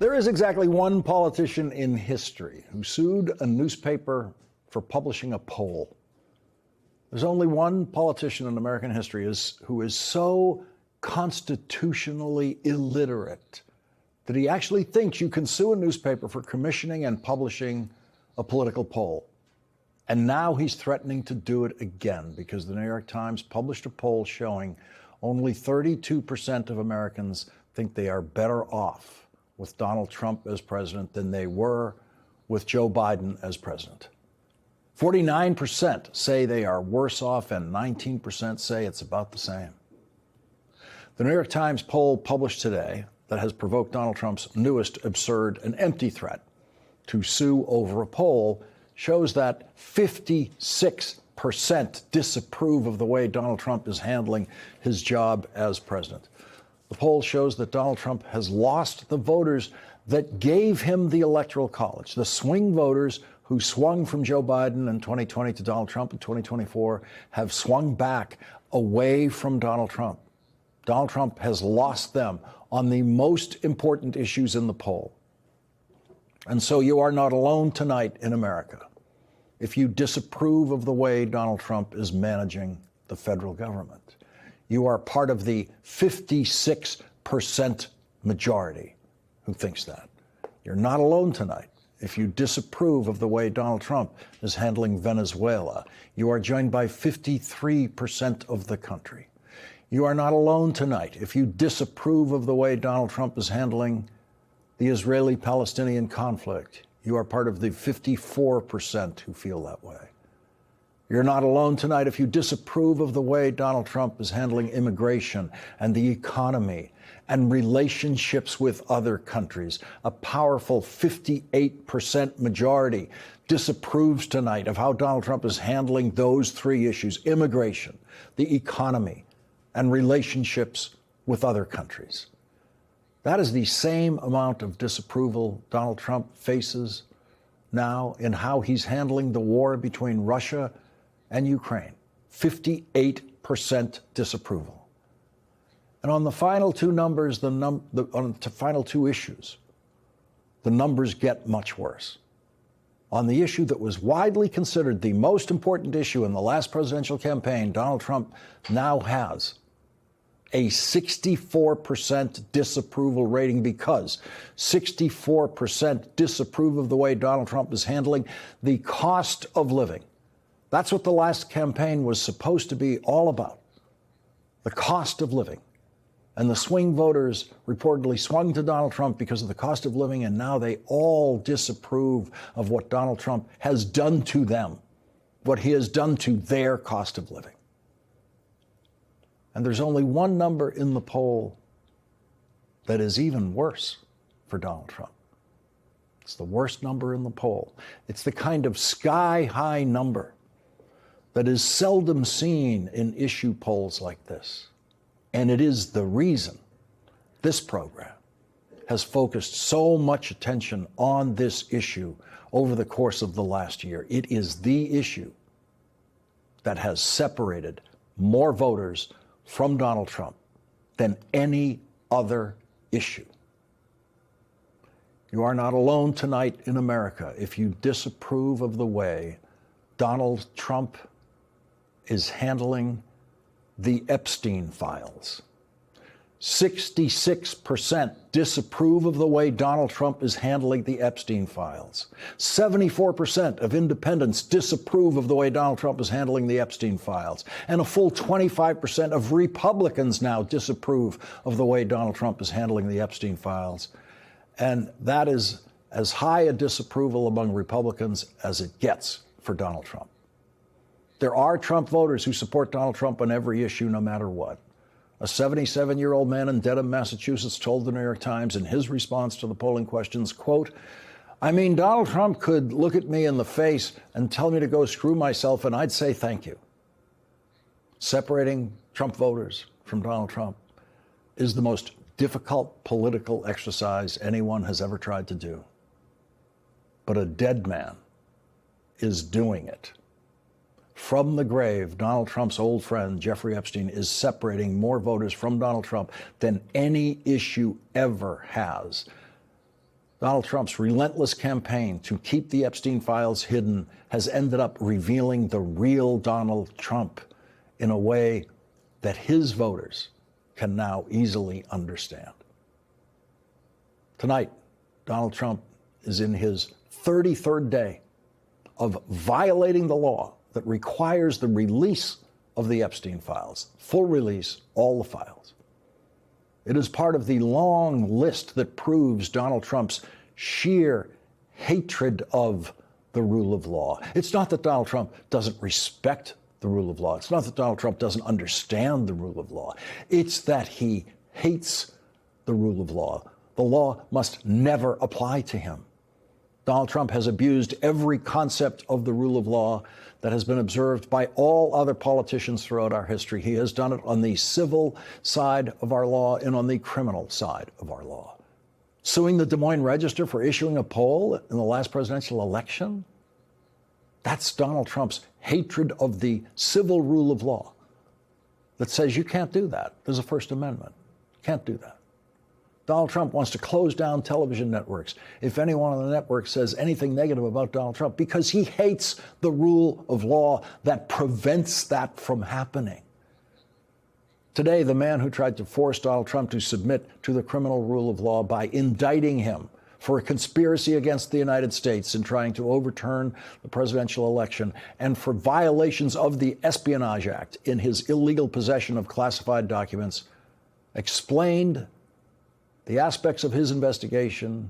There is exactly one politician in history who sued a newspaper for publishing a poll. There's only one politician in American history who is so constitutionally illiterate that he actually thinks you can sue a newspaper for commissioning and publishing a political poll. And now he's threatening to do it again because the New York Times published a poll showing only 32% of Americans think they are better off with Donald Trump as president than they were with Joe Biden as president. 49% say they are worse off and 19% say it's about the same. The New York Times poll published today that has provoked Donald Trump's newest absurd and empty threat to sue over a poll shows that 56% disapprove of the way Donald Trump is handling his job as president. The poll shows that Donald Trump has lost the voters that gave him the Electoral College. The swing voters who swung from Joe Biden in 2020 to Donald Trump in 2024 have swung back away from Donald Trump. Donald Trump has lost them on the most important issues in the poll. And so you are not alone tonight in America if you disapprove of the way Donald Trump is managing the federal government. You are part of the 56% majority who thinks that. You're not alone tonight if you disapprove of the way Donald Trump is handling Venezuela. You are joined by 53% of the country. You are not alone tonight if you disapprove of the way Donald Trump is handling the Israeli-Palestinian conflict. You are part of the 54% who feel that way. You're not alone tonight if you disapprove of the way Donald Trump is handling immigration and the economy and relationships with other countries. A powerful 58% majority disapproves tonight of how Donald Trump is handling those three issues: immigration, the economy, and relationships with other countries. That is the same amount of disapproval Donald Trump faces now in how he's handling the war between Russia and Ukraine. 58% disapproval. And on the final two numbers, on the final two issues, the numbers get much worse. On the issue that was widely considered the most important issue in the last presidential campaign, Donald Trump now has a 64% disapproval rating because 64% disapprove of the way Donald Trump is handling the cost of living. That's what the last campaign was supposed to be all about, the cost of living. And the swing voters reportedly swung to Donald Trump because of the cost of living, and now they all disapprove of what Donald Trump has done to them, what he has done to their cost of living. And there's only one number in the poll that is even worse for Donald Trump. It's the worst number in the poll. It's the kind of sky-high number that is seldom seen in issue polls like this. And it is the reason this program has focused so much attention on this issue over the course of the last year. It is the issue that has separated more voters from Donald Trump than any other issue. You are not alone tonight in America if you disapprove of the way Donald Trump is handling the Epstein files. 66% disapprove of the way Donald Trump is handling the Epstein files. 74% of independents disapprove of the way Donald Trump is handling the Epstein files. And a full 25% of Republicans now disapprove of the way Donald Trump is handling the Epstein files. And that is as high a disapproval among Republicans as it gets for Donald Trump. There are Trump voters who support Donald Trump on every issue, no matter what. A 77-year-old man in Dedham, Massachusetts, told the New York Times in his response to the polling questions, quote, "I mean, Donald Trump could look at me in the face and tell me to go screw myself, and I'd say thank you." Separating Trump voters from Donald Trump is the most difficult political exercise anyone has ever tried to do. But a dead man is doing it. From the grave, Donald Trump's old friend, Jeffrey Epstein, is separating more voters from Donald Trump than any issue ever has. Donald Trump's relentless campaign to keep the Epstein files hidden has ended up revealing the real Donald Trump in a way that his voters can now easily understand. Tonight, Donald Trump is in his 33rd day of violating the law that requires the release of the Epstein files, full release, all the files. It is part of the long list that proves Donald Trump's sheer hatred of the rule of law. It's not that Donald Trump doesn't respect the rule of law. It's not that Donald Trump doesn't understand the rule of law. It's that he hates the rule of law. The law must never apply to him. Donald Trump has abused every concept of the rule of law that has been observed by all other politicians throughout our history. He has done it on the civil side of our law and on the criminal side of our law. Suing the Des Moines Register for issuing a poll in the last presidential election? That's Donald Trump's hatred of the civil rule of law that says you can't do that. There's a First Amendment. Can't do that. Donald Trump wants to close down television networks if anyone on the network says anything negative about Donald Trump because he hates the rule of law that prevents that from happening. Today, the man who tried to force Donald Trump to submit to the criminal rule of law by indicting him for a conspiracy against the United States in trying to overturn the presidential election and for violations of the Espionage Act in his illegal possession of classified documents, explained the aspects of his investigation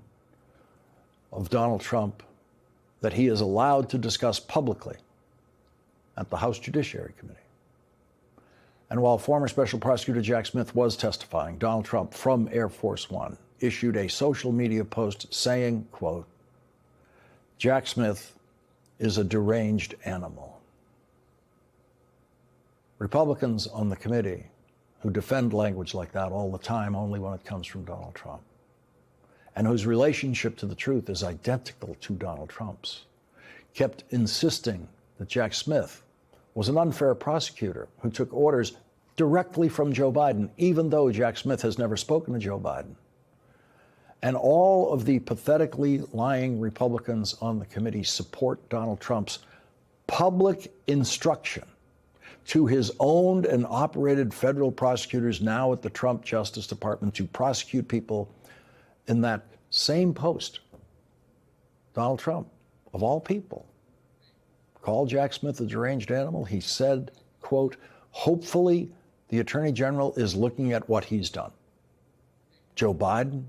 of Donald Trump that he is allowed to discuss publicly at the House Judiciary Committee. And while former Special Prosecutor Jack Smith was testifying, Donald Trump from Air Force One issued a social media post saying, quote, "Jack Smith is a deranged animal." Republicans on the committee who defend language like that all the time only when it comes from Donald Trump, and whose relationship to the truth is identical to Donald Trump's, kept insisting that Jack Smith was an unfair prosecutor who took orders directly from Joe Biden, even though Jack Smith has never spoken to Joe Biden. And all of the pathetically lying Republicans on the committee support Donald Trump's public instruction to his owned and operated federal prosecutors now at the Trump Justice Department to prosecute people in that same post. Donald Trump, of all people, called Jack Smith a deranged animal. He said, quote, "Hopefully the Attorney General is looking at what he's done." Joe Biden,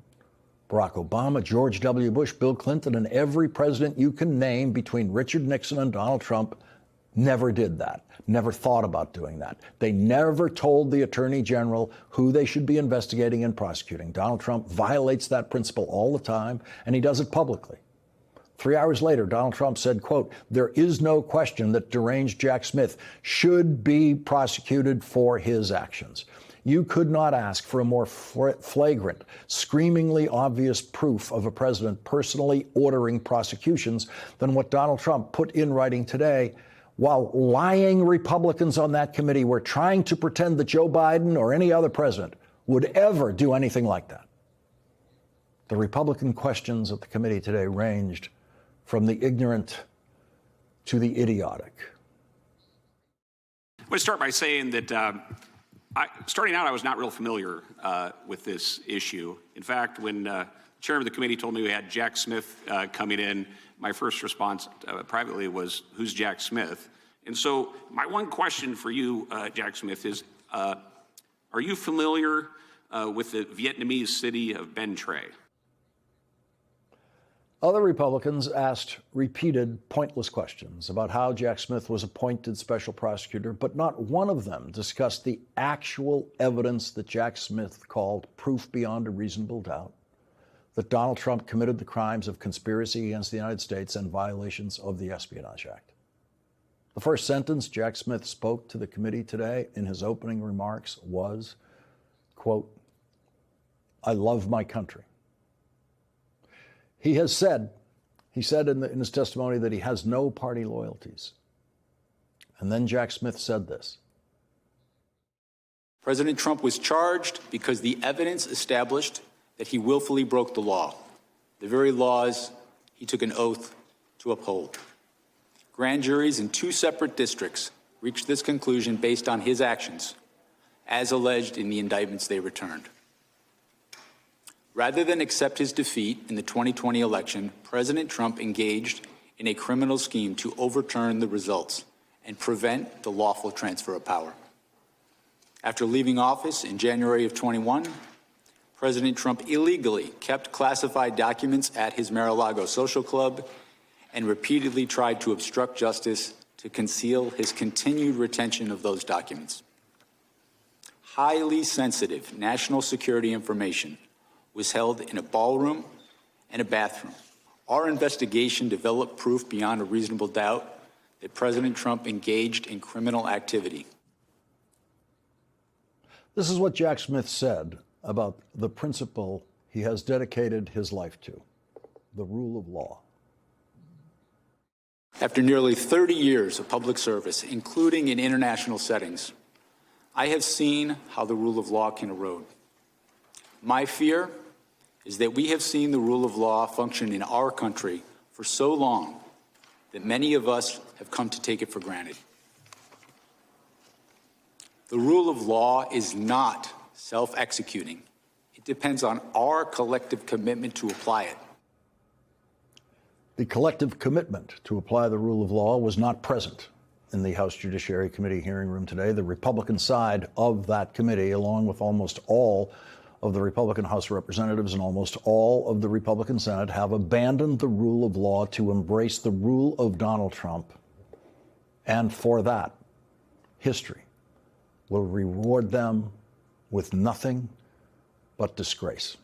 Barack Obama, George W. Bush, Bill Clinton, and every president you can name between Richard Nixon and Donald Trump never did that, never thought about doing that. They never told the Attorney General who they should be investigating and prosecuting. Donald Trump violates that principle all the time, and he does it publicly. 3 hours later, Donald Trump said, quote, "There is no question that deranged Jack Smith should be prosecuted for his actions." You could not ask for a more flagrant, screamingly obvious proof of a president personally ordering prosecutions than what Donald Trump put in writing today, while lying Republicans on that committee were trying to pretend that Joe Biden or any other president would ever do anything like that. The Republican questions at the committee today ranged from the ignorant to the idiotic. I want to start by saying that starting out, I was not real familiar with this issue. In fact, when the chairman of the committee told me we had Jack Smith coming in, my first response privately was, "Who's Jack Smith?" And so my one question for you, Jack Smith, is are you familiar with the Vietnamese city of Bến Tre? Other Republicans asked repeated, pointless questions about how Jack Smith was appointed special prosecutor, but not one of them discussed the actual evidence that Jack Smith called proof beyond a reasonable doubt that Donald Trump committed the crimes of conspiracy against the United States and violations of the Espionage Act. The first sentence Jack Smith spoke to the committee today in his opening remarks was, quote, "I love my country." He said in his testimony that he has no party loyalties. And then Jack Smith said this. President Trump was charged because the evidence established that he willfully broke the law. the very laws he took an oath to uphold. Grand juries in 2 separate districts reached this conclusion based on his actions, as alleged in the indictments they returned. Rather than accept his defeat in the 2020 election, President Trump engaged in a criminal scheme to overturn the results and prevent the lawful transfer of power. After leaving office in January of 21, President Trump illegally kept classified documents at his Mar-a-Lago social club and repeatedly tried to obstruct justice to conceal his continued retention of those documents. Highly sensitive national security information was held in a ballroom and a bathroom. Our investigation developed proof beyond a reasonable doubt that President Trump engaged in criminal activity. This is what Jack Smith said about the principle he has dedicated his life to, the rule of law. After nearly 30 years of public service, including in international settings, I have seen how the rule of law can erode. My fear is that we have seen the rule of law function in our country for so long that many of us have come to take it for granted. The rule of law is not self-executing. It depends on our collective commitment to apply it. The collective commitment to apply the rule of law was not present in the House Judiciary Committee hearing room today. The Republican side of that committee, along with almost all of the Republican House of Representatives and almost all of the Republican Senate, have abandoned the rule of law to embrace the rule of Donald Trump. And for that, history will reward them with nothing but disgrace.